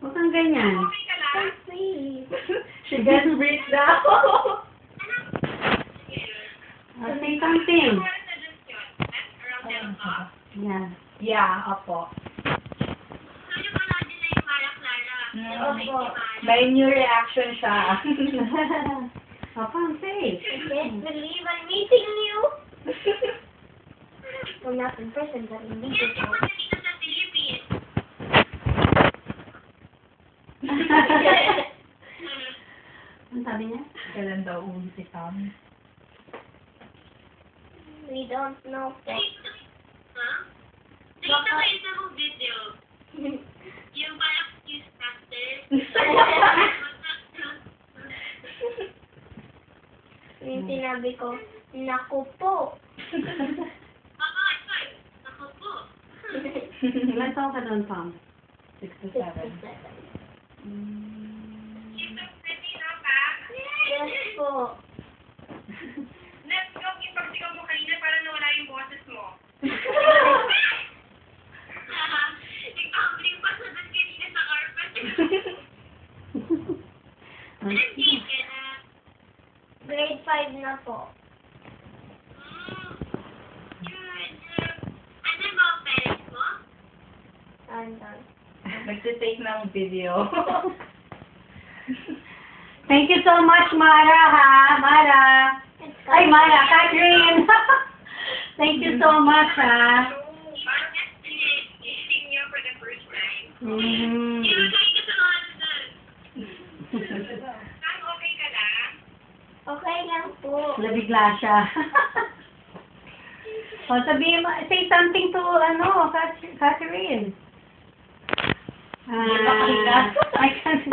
Huwag kang ganyan. Okay ka lang? She gets rich now. Say something. Oras na dyan yun? Around 10 o'clock? Yeah. Yeah, opo. So, yung panood din na yung Mara Clara. Opo. May new reaction siya. Papa, say. I can't believe I'm meeting you. Well, not in person, but in Yes, video. yung mga dito sa Philippines. Ang sabi niya? Kailan daw uli si Sam? We don't know. Ha? Nakita kayo sa mong video. Yung parang kiss after. Yung sinabi ko, naku po. Mama, ito. Ako po. Ilan taon ka doon, Pam? 6 to 7. 67. She's so pretty, no, pa? Yes po. Let's go. Ipagsigaw mo kanina para nawala yung boses mo. Ipag-bling pa sa doon kanina sa carpet. Anong grade ka na? Grade 5 na po. Good. Ano mga parents mo? Andun. Nagtitake ng video. Thank you so much, Mara, ha? Mara. Ay, Mara, Catherine. Thank you so much, ha? Parang meeting niyo for the first time. Mm. Ilagay ka sa mga doon. Sam, okay ka lang? Okay lang po. Nabigla siya. O, sabihin mo, say something to, Catherine. Hindi makahiga. I can't.